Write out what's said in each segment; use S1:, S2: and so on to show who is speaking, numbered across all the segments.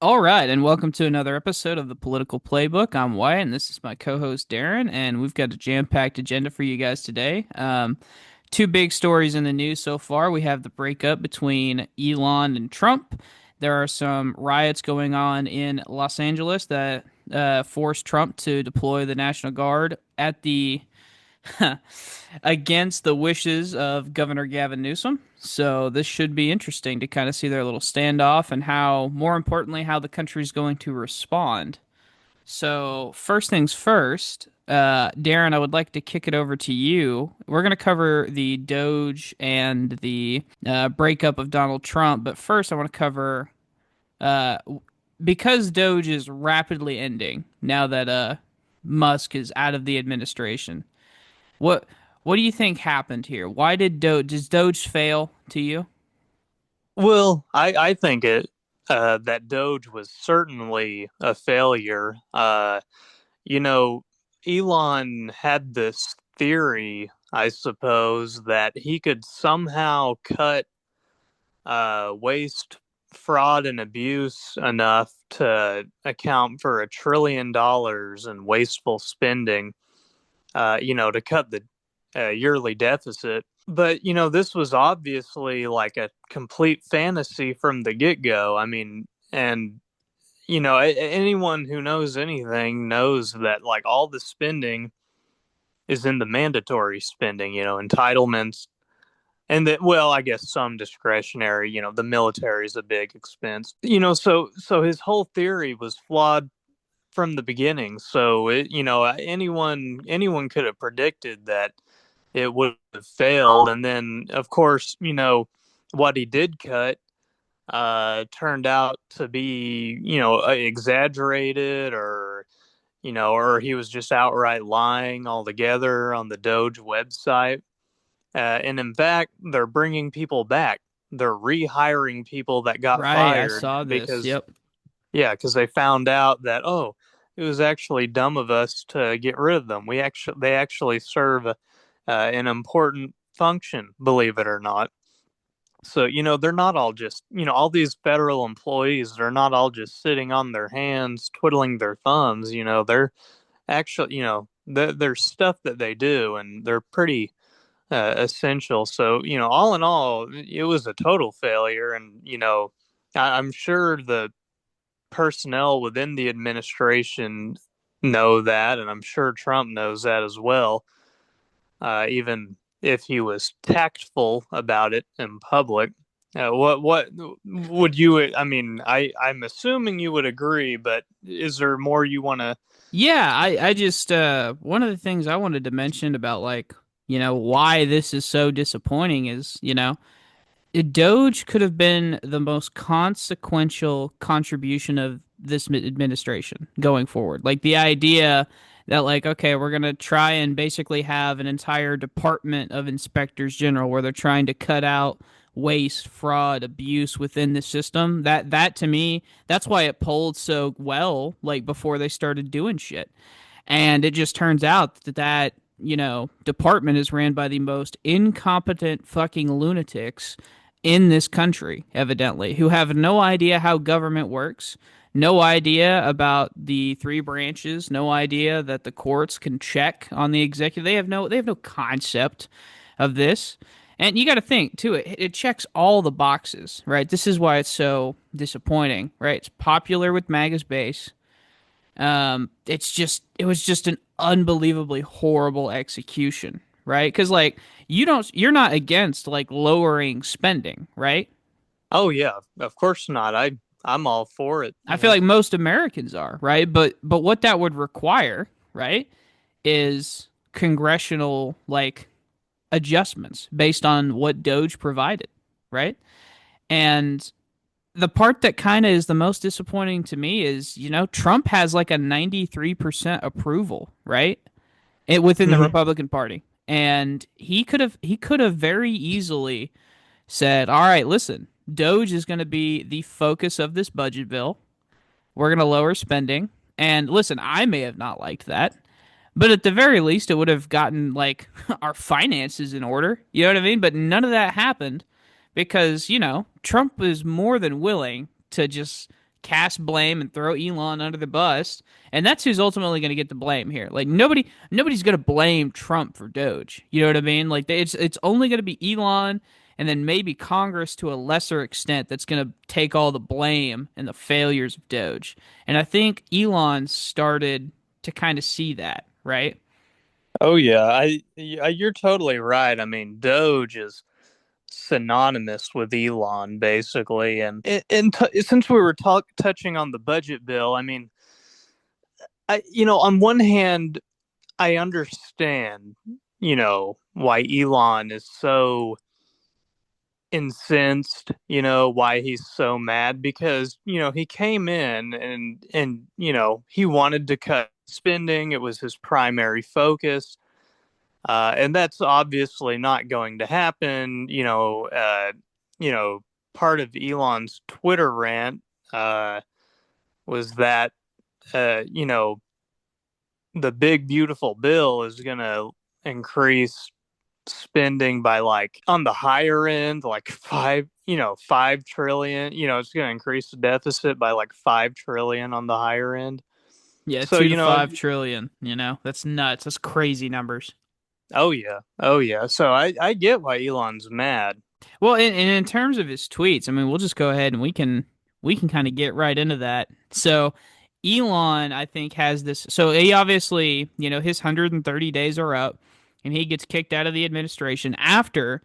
S1: All right, and welcome to another episode of the Political Playbook. I'm Wyatt, and this is my co-host Darren, and we've got a jam-packed agenda for you guys today. Two big stories in the news so far. We have the breakup between Elon and Trump. There are some riots going on in Los Angeles that forced Trump to deploy the National Guard at the against the wishes of Governor Gavin Newsom. So this should be interesting to kind of see their little standoff and how, more importantly, how the country's going to respond. So first things first, Darren, I would like to kick it over to you. We're going to cover the Doge and the breakup of Donald Trump, but first I want to cover uh, because Doge is rapidly ending now that Musk is out of the administration. What what do you think happened here? Why did Doge fail to you?
S2: Well, I think that Doge was certainly a failure. You know, Elon had this theory, I suppose, that he could somehow cut waste, fraud, and abuse enough to account for $1 trillion in wasteful spending. To cut the yearly deficit. But, this was obviously like a complete fantasy from the get go. I mean, and, anyone who knows anything knows that like all the spending is in the mandatory spending, entitlements. And that, well, I guess some discretionary, the military is a big expense, so his whole theory was flawed from the beginning. So anyone could have predicted that it would have failed. And then, of course, what he did cut turned out to be, exaggerated, or he was just outright lying altogether on the Doge website. And in fact, they're bringing people back. They're rehiring people that got
S1: Right, I
S2: fired
S1: saw this.
S2: because,
S1: Yep.
S2: yeah, because they found out that, oh, it was actually dumb of us to get rid of them. They actually serve an important function, believe it or not. So, they're not all just, all these federal employees, they're not all just sitting on their hands, twiddling their thumbs. They're actually, there's stuff that they do, and they're pretty essential. So, all in all, it was a total failure. And, I'm sure the personnel within the administration know that, and I'm sure Trump knows that as well, even if he was tactful about it in public. What would you? I mean, I'm assuming you would agree, but is there more you want to?
S1: Yeah, I just one of the things I wanted to mention about why this is so disappointing is, Doge could have been the most consequential contribution of this administration going forward. Like the idea that okay, we're going to try and basically have an entire department of inspectors general where they're trying to cut out waste, fraud, abuse within the system. That to me, that's why it polled so well like before they started doing shit. And it just turns out that department is ran by the most incompetent fucking lunatics in this country, evidently, who have no idea how government works, no idea about the three branches, no idea that the courts can check on the executive. They have no concept of this. And you got to think too. It checks all the boxes, right? This is why it's so disappointing, right? It's popular with MAGA's base. It was just an unbelievably horrible execution, right? Because you're not against like lowering spending, right?
S2: Oh yeah, of course not. I'm all for it.
S1: I feel like most Americans are, right? But what that would require, right, is congressional like adjustments based on what Doge provided, right? And the part that kind of is the most disappointing to me is, Trump has like a 93% approval, right? Within the
S2: Mhm.
S1: Republican Party. And he could have very easily said, "All right, listen, Doge is going to be the focus of this budget bill. We're going to lower spending." And listen, I may have not liked that, but at the very least, it would have gotten like our finances in order. You know what I mean? But none of that happened because Trump is more than willing to just cast blame and throw Elon under the bus, and that's who's ultimately going to get the blame here. Like nobody's going to blame Trump for Doge. You know what I mean? Like it's only going to be Elon and then maybe Congress to a lesser extent that's going to take all the blame and the failures of Doge. And I think Elon started to kind of see that, right?
S2: Oh yeah, you're totally right. I mean, Doge is synonymous with Elon basically, and since we were touching on the budget bill, I mean, on one hand, I understand, why Elon is so incensed, why he's so mad because, he came in and he wanted to cut spending. It was his primary focus. And that's obviously not going to happen. You know, part of Elon's Twitter rant was that, you know, the big beautiful bill is going to increase spending by like on the higher end, like 5 trillion. It's going to increase the deficit by like 5 trillion on the higher end.
S1: Yeah,
S2: So,
S1: 2 to 5 trillion. That's nuts. That's crazy numbers.
S2: oh yeah, oh yeah. So I get why Elon's mad.
S1: Well, and in terms of his tweets, I mean, we'll just go ahead and we can kind of get right into that. So, Elon, I think, has this. So he obviously, his 130 days are up, and he gets kicked out of the administration after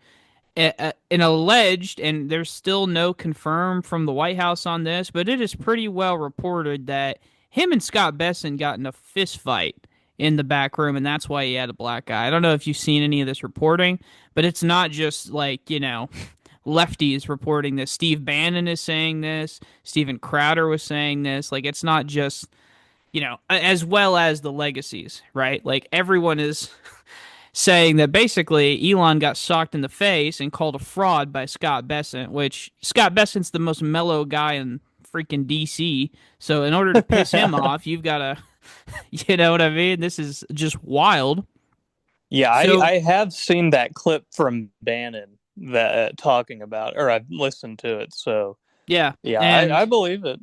S1: an alleged, and there's still no confirm from the White House on this, but it is pretty well reported that him and Scott Besson got in a fist fight in the back room, and that's why he had a black guy. I don't know if you've seen any of this reporting, but it's not just like, lefties reporting this. Steve Bannon is saying this. Steven Crowder was saying this. Like, it's not just, as well as the legacies, right? Like, everyone is saying that basically Elon got socked in the face and called a fraud by Scott Bessent, which Scott Bessent's the most mellow guy in freaking DC. So in order to piss him off, you've got to, you know what I mean? This is just wild.
S2: Yeah,
S1: So
S2: I have seen that clip from Bannon that talking about, or I've listened to it. So
S1: yeah,
S2: yeah, I
S1: and
S2: believe it.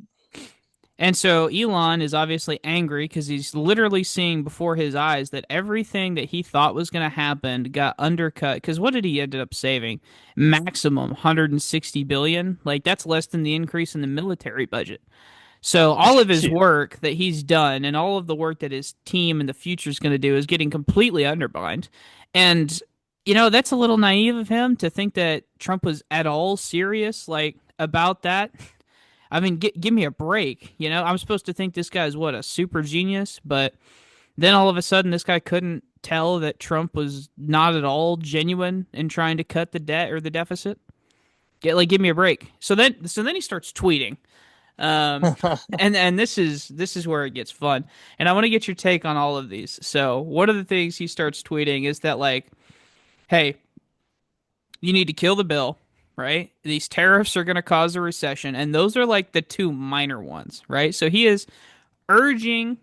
S1: so Elon is obviously angry because he's literally seeing before his eyes that everything that he thought was going to happen got undercut. Because what did he end up saving? Maximum 160 billion. Like that's less than the increase in the military budget. So all of his
S2: Yeah.
S1: work that he's done and all of the work that his team in the future is going to do is getting completely undermined. And that's a little naive of him to think that Trump was at all serious like about that. I mean, give me a break. I'm supposed to think this guy's what, a super genius, but then all of a sudden this guy couldn't tell that Trump was not at all genuine in trying to cut the debt or the deficit. Give me a break. So then he starts tweeting. Um, and this is where it gets fun. And I want to get your take on all of these. So one of the things he starts tweeting is that like, hey, you need to kill the bill, right? These tariffs are going to cause a recession, and those are like the two minor ones, right? So he is urging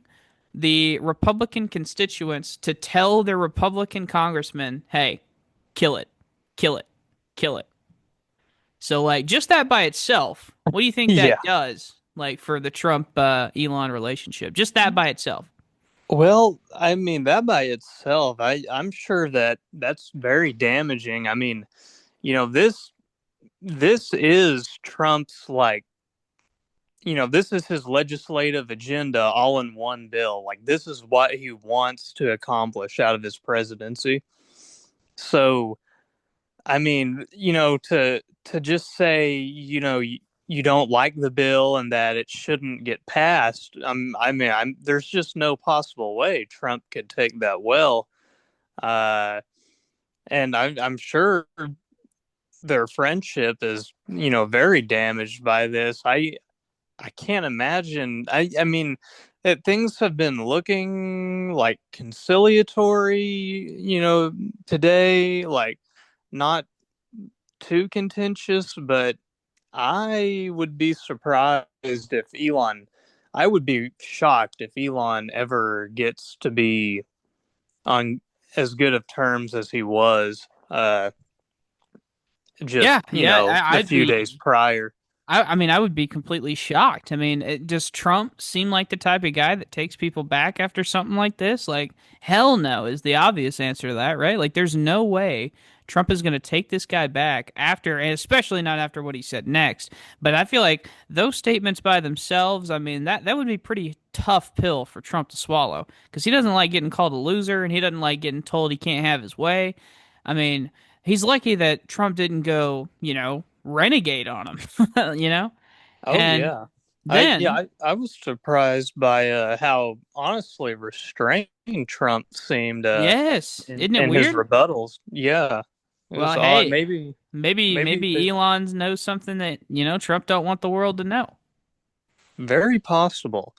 S1: the Republican constituents to tell their Republican congressmen, hey, kill it, kill it, kill it. So, like, just that by itself, what do you think
S2: Yeah.
S1: that does, like, for the Trump Elon relationship? Just that by itself.
S2: Well, I mean that by itself, I'm sure that that's very damaging. I mean, this is Trump's like, this is his legislative agenda all in one bill. Like this is what he wants to accomplish out of his presidency. So, I mean, to just say, you don't like the bill and that it shouldn't get passed. There's just no possible way Trump could take that well. Uh, and I'm sure their friendship is, very damaged by this. I can't imagine. I mean, that things have been looking like conciliatory, today, like not too contentious, but I would be surprised if Elon, I would be shocked if Elon ever gets to be on as good of terms as he was
S1: Yeah,
S2: just,
S1: yeah,
S2: a
S1: I'd
S2: few
S1: be
S2: days prior.
S1: I mean, I would be completely shocked. I mean, does Trump seem like the type of guy that takes people back after something like this? Like, hell no is the obvious answer to that, right? Like, there's no way Trump is going to take this guy back after, and especially not after what he said next. But I feel like those statements by themselves, I mean, that would be pretty tough pill for Trump to swallow because he doesn't like getting called a loser and he doesn't like getting told he can't have his way. I mean, he's lucky that Trump didn't go, renegade on him, you know?
S2: Oh
S1: And
S2: yeah.
S1: then,
S2: I was surprised by how honestly restrained Trump seemed
S1: yes, isn't it
S2: in his
S1: weird?
S2: rebuttals. Yeah. It
S1: Well,
S2: was odd.
S1: hey,
S2: Maybe maybe
S1: maybe Elon knows something that, Trump don't want the world to know.
S2: very possible.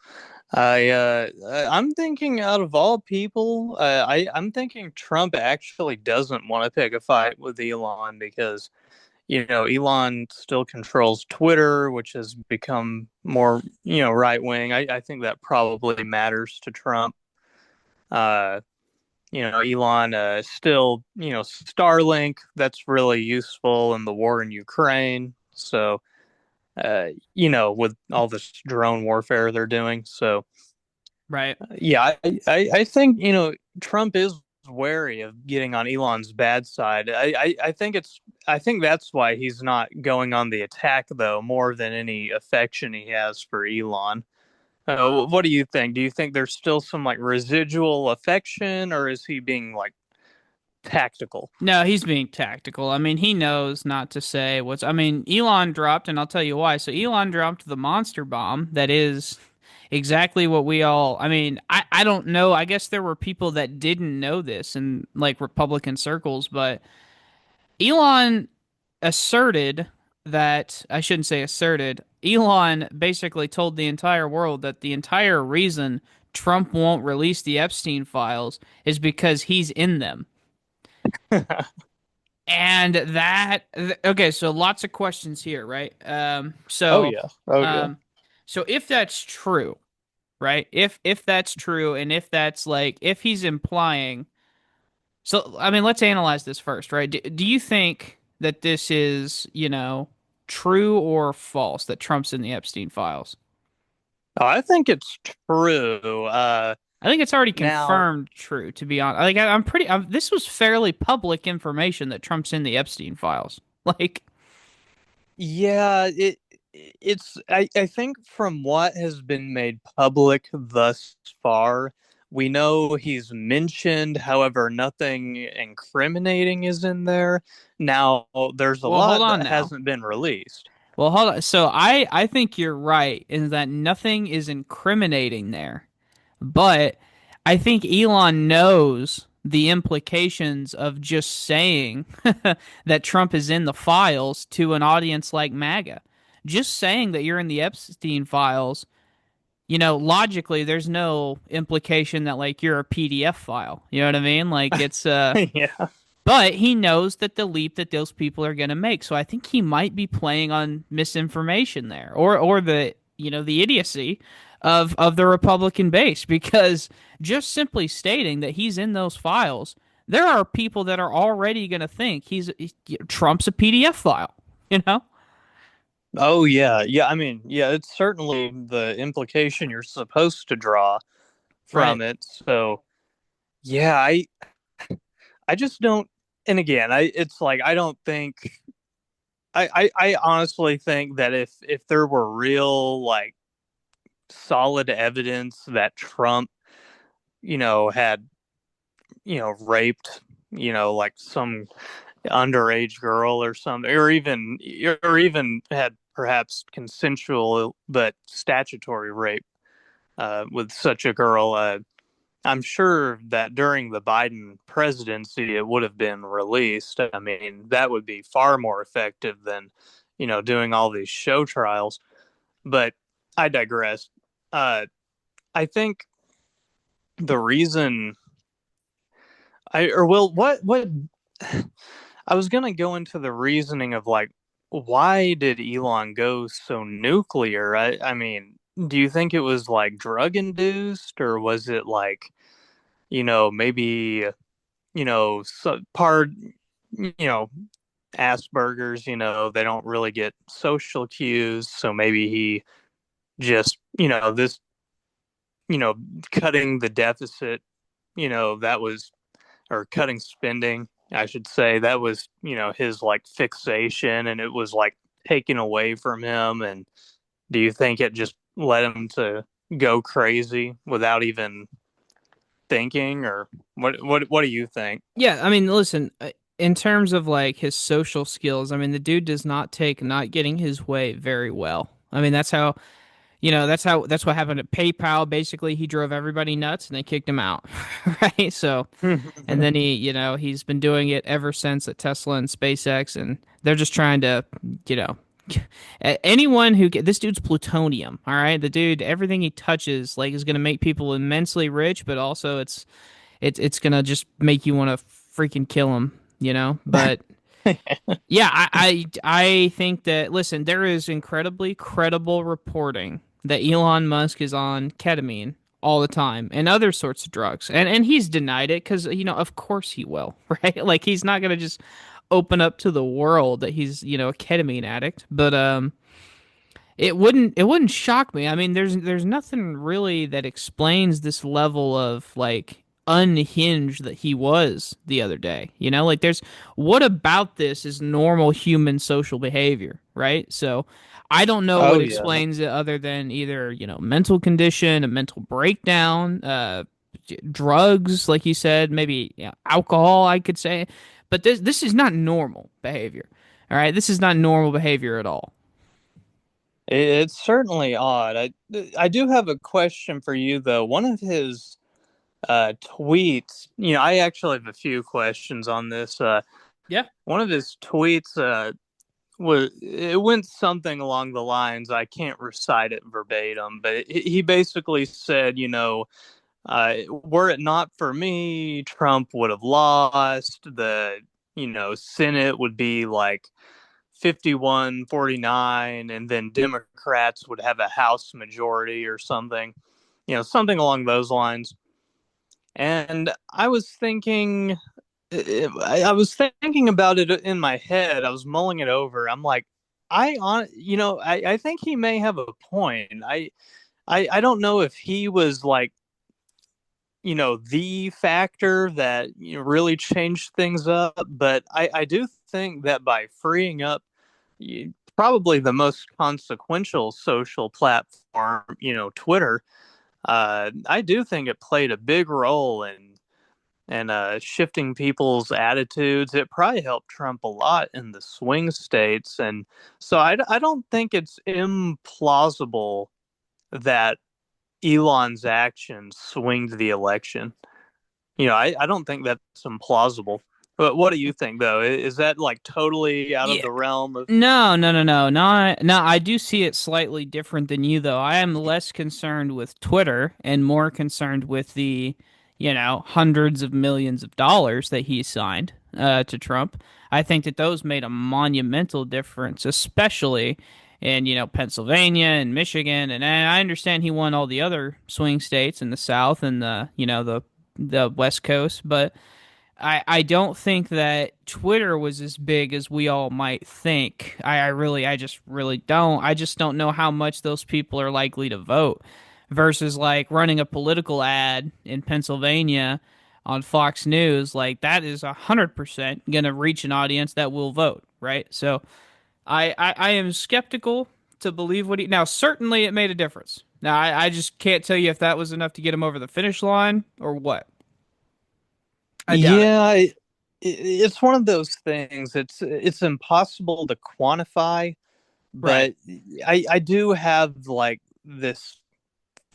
S2: I'm thinking out of all people, I'm thinking Trump actually doesn't want to pick a fight with Elon because Elon still controls Twitter, which has become more right wing. I think that probably matters to Trump. Uh, Elon still Starlink, that's really useful in the war in Ukraine. So with all this drone warfare they're doing. So
S1: Right.
S2: yeah, I think Trump is wary of getting on Elon's bad side. I think that's why he's not going on the attack though, more than any affection he has for Elon. What do you think? Do you think there's still some like residual affection, or is he being like tactical?
S1: No, he's being tactical. I mean, he knows not to say what's. I mean, Elon dropped, and I'll tell you why. So, Elon dropped the monster bomb that is exactly what we all. I mean, I don't know. I guess there were people that didn't know this in like Republican circles, but Elon asserted that. I shouldn't say asserted. Elon basically told the entire world that the entire reason Trump won't release the Epstein files is because he's in them. And okay, so lots of questions here, right?
S2: Oh yeah, oh yeah.
S1: Um, so if that's true, right? If that's true, and if that's like if he's implying, so I mean, let's analyze this first, right? Do you think that this is, true or false that Trump's in the Epstein files?
S2: Oh, I think it's true.
S1: I think it's already
S2: Now,
S1: confirmed true, to be honest. Like I'm pretty. This was fairly public information that Trump's in the Epstein files. Like,
S2: yeah, I think from what has been made public thus far, we know he's mentioned, however, nothing incriminating is in there. Now, there's a
S1: well, hold
S2: lot
S1: on
S2: that
S1: now.
S2: hasn't been released.
S1: Well, hold on. So I think you're right in that nothing is incriminating there. But I think Elon knows the implications of just saying that Trump is in the files to an audience like MAGA. Just saying that you're in the Epstein files, logically there's no implication that like you're a PDF file. You know what I mean? Like it's
S2: Yeah.
S1: but he knows that the leap that those people are going to make. So I think he might be playing on misinformation there, or the the idiocy of the Republican base, because just simply stating that he's in those files, there are people that are already going to think Trump's a PDF file. You know?
S2: Oh, yeah. Yeah, I mean, yeah, it's certainly the implication you're supposed to draw
S1: Right.
S2: from it. So, yeah, I just don't, and again, it's like I don't think I honestly think that if there were real like solid evidence that Trump, had, raped, like some underage girl or something, or even had perhaps consensual but statutory rape with such a girl, I'm sure that during the Biden presidency, it would have been released. I mean, that would be far more effective than, doing all these show trials. But I digress. I think the reason what I was gonna go into the reasoning of like, why did Elon go so nuclear? I mean, do you think it was like drug induced, or was it like, maybe, part, you know, Asperger's, they don't really get social cues. So maybe he just, this, you know, cutting the deficit, that was, or cutting spending, I should say, that was, his like fixation, and it was like taken away from him. And do you think it just led him to go crazy without even thinking, or what do you think?
S1: Yeah, I mean, listen, in terms of like his social skills, I mean, the dude does not take not getting his way very well. I mean, that's what happened at PayPal. Basically, he drove everybody nuts and they kicked him out, right? So, and then he's been doing it ever since at Tesla and SpaceX, and they're just trying to, you know, anyone this dude's plutonium, all right? The dude, everything he touches, like, is gonna make people immensely rich, but also it's gonna just make you want to freaking kill him, you know? But yeah, I think that, listen, there is incredibly credible reporting that Elon Musk is on ketamine all the time and other sorts of drugs, and he's denied it because of course he will, right? Like, he's not gonna just open up to the world that he's a ketamine addict, but it wouldn't shock me. I mean, there's nothing really that explains this level of like unhinged that he was the other day. Like, there's what about this is normal human social behavior, right? So I don't know what
S2: Oh yeah.
S1: explains it other than either, mental condition, a mental breakdown, drugs, like you said, maybe alcohol, I could say. But this is not normal behavior. All right, this is not normal behavior at all.
S2: It's certainly odd. I do have a question for you though. One of his tweets, I actually have a few questions on this.
S1: Yeah.
S2: One of his tweets it went something along the lines, I can't recite it verbatim, but he basically said, were it not for me, Trump would have lost. The, Senate would be like 51-49, and then Democrats would have a House majority or something, something along those lines. And I was thinking about it in my head. I was mulling it over. I'm like, I think he may have a point. I don't know if he was like, the factor that really changed things up, but I do think that by freeing up probably the most consequential social platform, Twitter, I do think it played a big role in and shifting people's attitudes. It probably helped Trump a lot in the swing states. And so I don't think it's implausible that Elon's actions swinged the election. I don't think that's implausible. But what do you think, though? Is that like totally out of
S1: Yeah.
S2: the realm of?
S1: No, no, no, no, no. No, I do see it slightly different than you, though. I am less concerned with Twitter and more concerned with the, hundreds of millions of dollars that he signed to Trump. I think that those made a monumental difference, especially in, Pennsylvania and Michigan. And I understand he won all the other swing states in the South and the West Coast, but I don't think that Twitter was as big as we all might think. I just really don't. I just don't know how much those people are likely to vote versus like running a political ad in Pennsylvania on Fox News. Like, that is 100% gonna reach an audience that will vote, right? So I am skeptical to believe what he now. Certainly, it made a difference. Now I just can't tell you if that was enough to get him over the finish line or what. I doubt it.
S2: Yeah, it's one of those things. It's impossible to quantify,
S1: Right.
S2: but I do have like this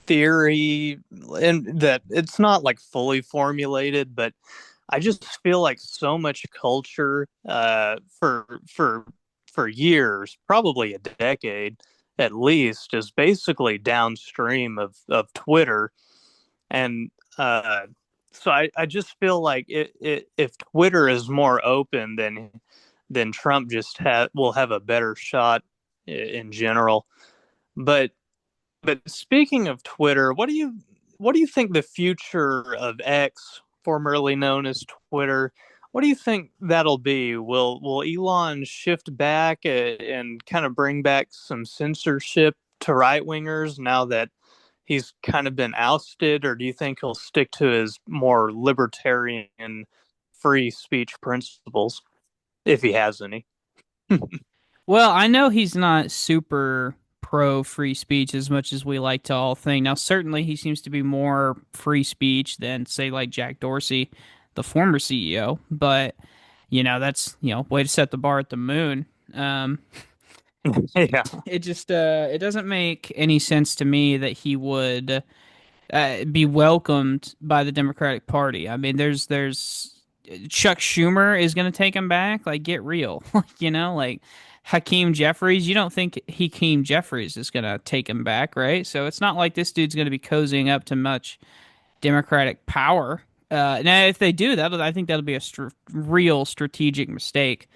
S2: theory, and that it's not like fully formulated, but I just feel like so much culture for years, probably a decade at least, is basically downstream of Twitter. And so I just feel like if Twitter is more open, then Trump will have a better shot in general. But speaking of Twitter, what do you think the future of X, formerly known as Twitter, what do you think that'll be? Will Elon shift back and kind of bring back some censorship to right wingers now that he's kind of been ousted, or do you think he'll stick to his more libertarian free speech principles if he has any?
S1: Well, I know he's not super pro free speech as much as we like to all think. Now, certainly he seems to be more free speech than, say, like Jack Dorsey, the former CEO. But, that's, way to set the bar at the moon. Um,
S2: Yeah.
S1: it just, it doesn't make any sense to me that he would be welcomed by the Democratic Party. I mean, there's Chuck Schumer is going to take him back. Like, get real, like Hakeem Jeffries. You don't think Hakeem Jeffries is going to take him back, right? So it's not like this dude's going to be cozying up to much Democratic power. Now, if they do that, I think that'll be a real strategic mistake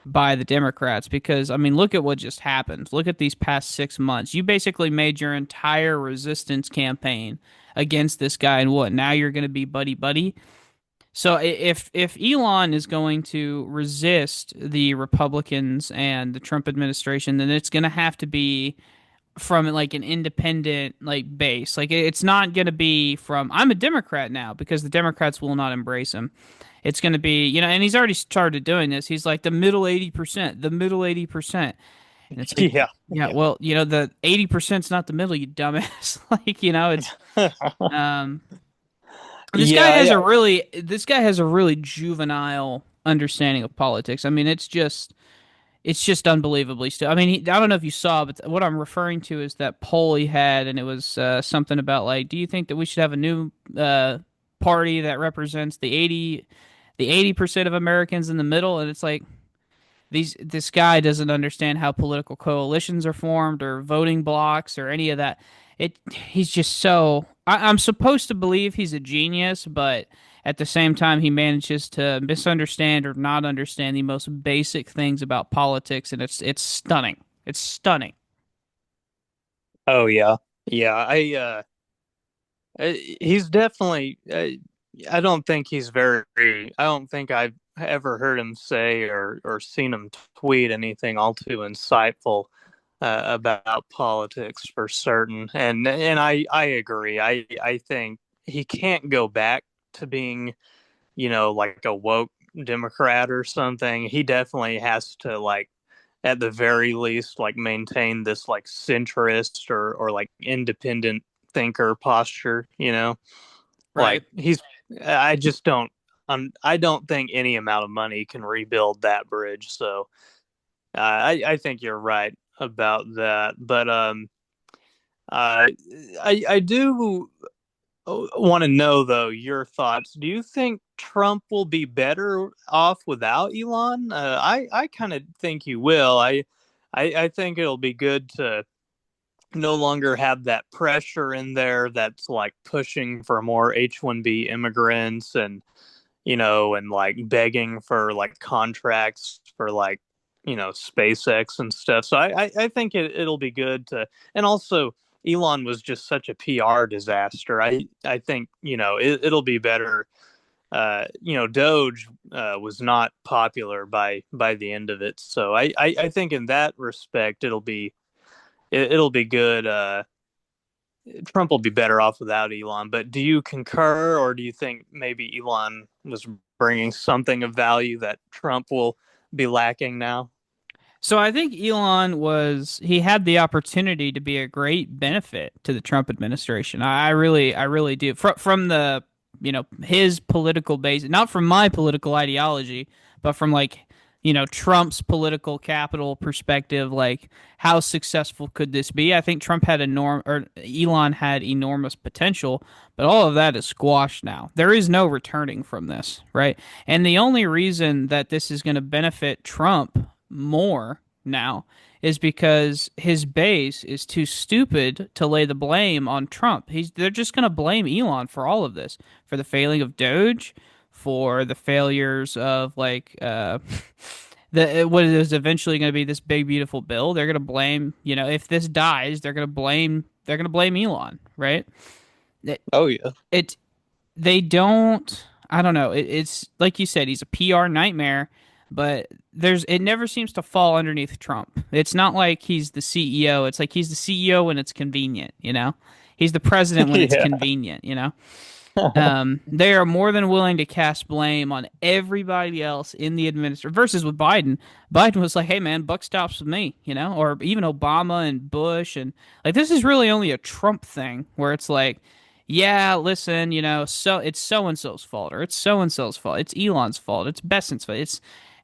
S1: by the Democrats because, I mean, look at what just happened. Look at these past 6 months. You basically made your entire resistance campaign against this guy, and what? Now you're going to be buddy buddy. So if Elon is going to resist the Republicans and the Trump administration, then it's going to have to be from like an independent like base. Like it's not going to be from I'm a Democrat now because the Democrats will not embrace him. It's going to be, and he's already started doing this. He's like the middle 80%, the middle 80%. And it's like,
S2: Yeah.
S1: yeah,
S2: Yeah.
S1: well, the 80%'s not the middle, you dumbass. Like, it's um
S2: Yeah. Yeah.
S1: this guy has a really juvenile understanding of politics. I mean, it's just unbelievably still. I mean, I don't know if you saw, but what I'm referring to is that poll he had, and it was something about like, do you think that we should have a new party that represents the 80% of Americans in the middle? And it's like this guy doesn't understand how political coalitions are formed or voting blocks or any of that. He's just so. I'm supposed to believe he's a genius, but at the same time, he manages to misunderstand or not understand the most basic things about politics, and it's stunning. It's stunning.
S2: Oh yeah. Yeah. He's definitely. I don't think he's very. I don't think I've ever heard him say or seen him tweet anything all too insightful about politics for certain. And I agree. I think he can't go back to being like a woke Democrat or something. He definitely has to like at the very least like maintain this like centrist or like independent thinker posture.
S1: Right.
S2: Like he's I just don't I don't think any amount of money can rebuild that bridge. So I think you're right about that. But uh I do want to know though your thoughts. Do you think Trump will be better off without Elon? I kind of think he will. I think it'll be good to no longer have that pressure in there that's like pushing for more H-1B immigrants and like begging for like contracts for like SpaceX and stuff. So I think it'll be good to, and also Elon was just such a PR disaster. I think it'll be better. Doge was not popular by the end of it, so I think in that respect it'll be good. Trump will be better off without Elon. But do you concur, or do you think maybe Elon was bringing something of value that Trump will be lacking now?
S1: So I think he had the opportunity to be a great benefit to the Trump administration. I really do. From the, his political base, not from my political ideology, but from like, Trump's political capital perspective, like how successful could this be? I think Elon had enormous potential, but all of that is squashed now. There is no returning from this, right? And the only reason that this is going to benefit Trump more now is because his base is too stupid to lay the blame on Trump. They're just going to blame Elon for all of this, for the failing of Doge, for the failures of like the what is eventually going to be this big beautiful bill. They're going to blame, if this dies, they're going to blame Elon, right? It,
S2: Oh yeah.
S1: it they don't. I don't know. It's like you said, he's a PR nightmare, but it never seems to fall underneath Trump. It's not like he's the CEO. It's like he's the CEO when it's convenient, you know? He's the president when it's
S2: Yeah.
S1: convenient, you know? They are more than willing to cast blame on everybody else in the administration. Versus with Biden, Biden was like, "Hey, man, buck stops with me," you know, or even Obama and Bush, and like this is really only a Trump thing where it's like, "Yeah, listen, you know, so it's so and so's fault, or it's so and so's fault, it's Elon's fault, it's Besson's fault."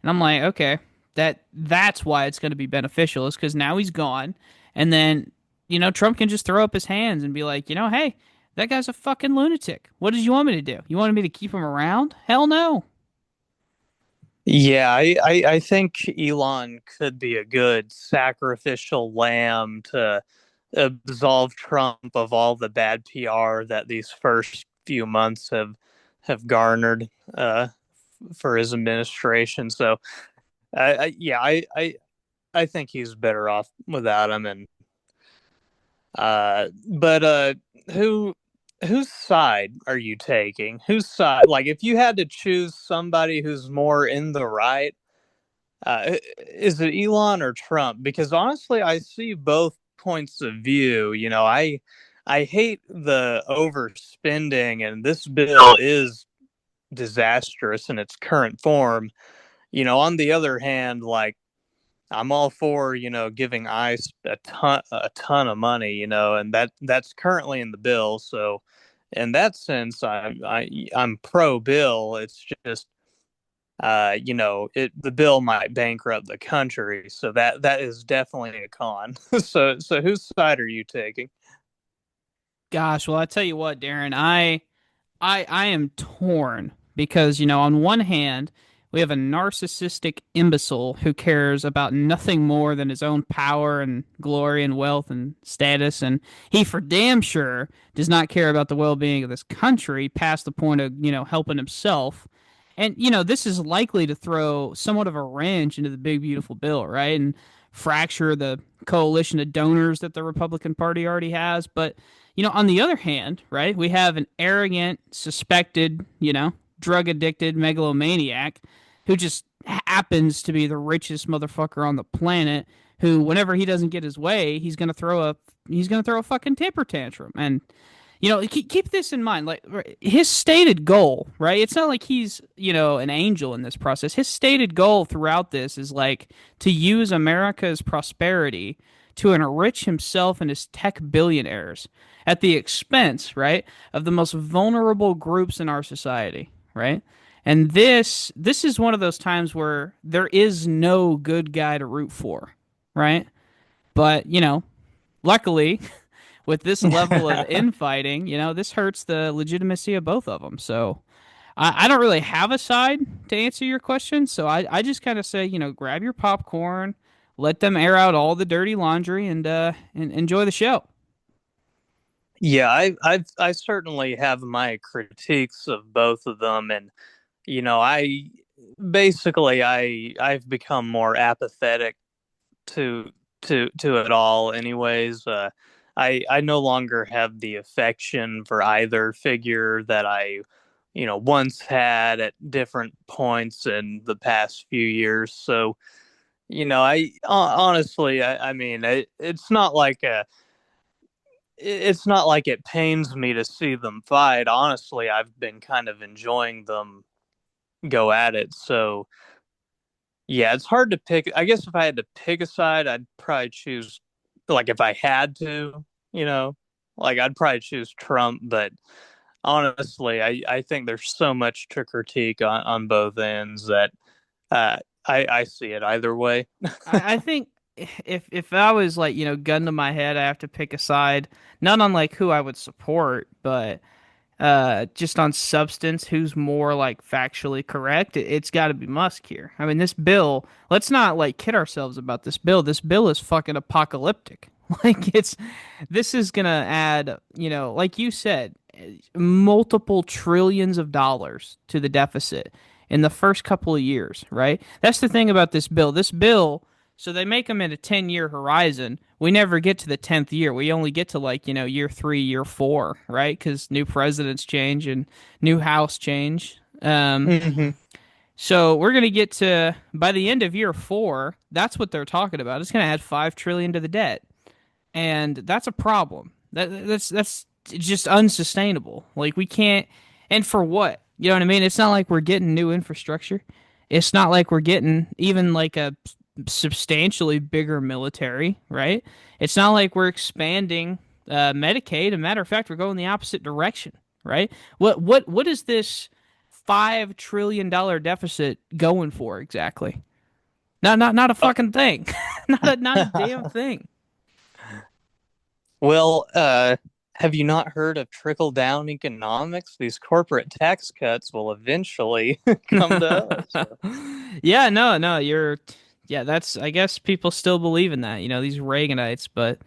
S1: And I'm like, okay, that's why it's going to be beneficial is because now he's gone, and then Trump can just throw up his hands and be like, hey. That guy's a fucking lunatic. What did you want me to do? You wanted me to keep him around? Hell no.
S2: Yeah, I think Elon could be a good sacrificial lamb to absolve Trump of all the bad PR that these first few months have garnered for his administration. So, yeah, I think he's better off without him. And but who whose side are you taking? Whose side? Like, if you had to choose somebody who's more in the right, is it Elon or Trump? Because honestly, I see both points of view. I hate the overspending, and this bill is disastrous in its current form. On the other hand, like I'm all for giving ICE a ton of money, and that's currently in the bill. So in that sense, I'm pro bill. It's just the bill might bankrupt the country, so that is definitely a con. So whose side are you taking?
S1: Gosh, well, I tell you what, Darren, I am torn because, on one hand, we have a narcissistic imbecile who cares about nothing more than his own power and glory and wealth and status, and he for damn sure does not care about the well-being of this country past the point of, helping himself. And, this is likely to throw somewhat of a wrench into the big beautiful bill, right? And fracture the coalition of donors that the Republican Party already has, but on the other hand, right, we have an arrogant, suspected, drug addicted megalomaniac who just happens to be the richest motherfucker on the planet. Who, whenever he doesn't get his way, he's gonna throw a fucking temper tantrum. And keep this in mind. Like his stated goal, right? It's not like he's an angel in this process. His stated goal throughout this is like to use America's prosperity to enrich himself and his tech billionaires at the expense, right, of the most vulnerable groups in our society, right? And this is one of those times where there is no good guy to root for, right? But, luckily, with this level of infighting, this hurts the legitimacy of both of them. So I don't really have a side to answer your question. So I just kind of say, grab your popcorn, let them air out all the dirty laundry, and enjoy the show.
S2: Yeah, I certainly have my critiques of both of them, and I basically I've become more apathetic to to it all. Anyways, I no longer have the affection for either figure that I once had at different points in the past few years. So I honestly, I mean, it's not like it pains me to see them fight. Honestly, I've been kind of enjoying them go at it. So yeah, it's hard to pick. I guess if I had to pick a side, I'd probably choose, like, if I had to, you know, like, I'd probably choose Trump. But honestly, I think there's so much to critique on both ends that uh, I see it either way.
S1: I think if I was like, gun to my head, I have to pick a side, not on like who I would support, but just on substance, who's more like factually correct. It's got to be Musk here. I mean, this bill, let's not like kid ourselves about this bill. This bill is fucking apocalyptic. Like this is gonna add, like you said, multiple trillions of dollars to the deficit in the first couple of years, right? That's the thing about this bill. So they make them in a 10-year horizon. We never get to the 10th year. We only get to like, year 3, year 4, right? Because new presidents change and new House change. Um,
S2: Hmm.
S1: so we're gonna get to by the end of year four. That's what they're talking about. It's gonna add 5 trillion to the debt, and that's a problem. That's just unsustainable. Like we can't. And for what? You know what I mean? It's not like we're getting new infrastructure. It's not like we're getting even like a substantially bigger military, right? It's not like we're expanding Medicaid. As a matter of fact, we're going the opposite direction, right? What is this $5 trillion deficit going for exactly? Not a fucking thing. Not a damn thing.
S2: Well, have you not heard of trickle down economics? These corporate tax cuts will eventually come to us.
S1: Yeah, no, yeah, that's, I guess people still believe in that, these Reaganites, but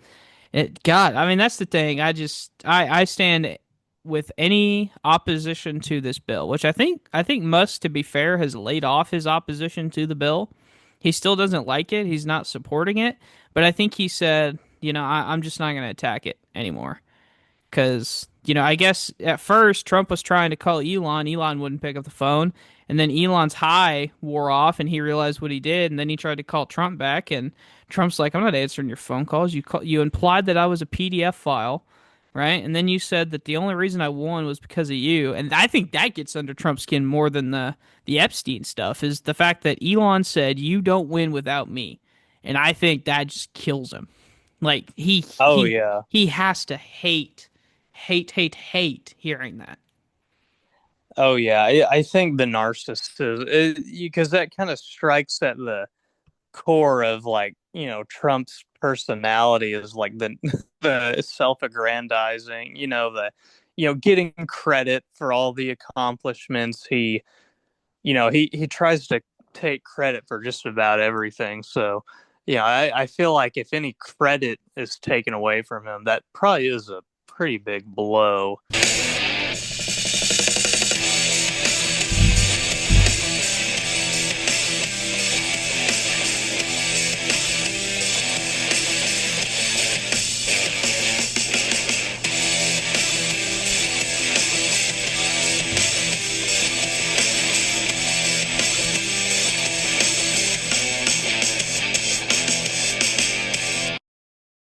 S1: God, I mean, that's the thing. I stand with any opposition to this bill, which I think Musk, to be fair, has laid off his opposition to the bill. He still doesn't like it. He's not supporting it, but I think he said, I'm just not going to attack it anymore. Because, I guess at first Trump was trying to call Elon. Elon wouldn't pick up the phone. And then Elon's high wore off and he realized what he did. And then he tried to call Trump back. And Trump's like, I'm not answering your phone calls. You implied that I was a PDF file, right? And then you said that the only reason I won was because of you. And I think that gets under Trump's skin more than the Epstein stuff, is the fact that Elon said, you don't win without me. And I think that just kills him. Like
S2: Oh yeah.
S1: he has to hate hearing that.
S2: Oh yeah. I think the narcissist is because that kind of strikes at the core of like, Trump's personality is like the the self-aggrandizing, the getting credit for all the accomplishments. He tries to take credit for just about everything. So, yeah, I feel like if any credit is taken away from him, that probably is a pretty big blow.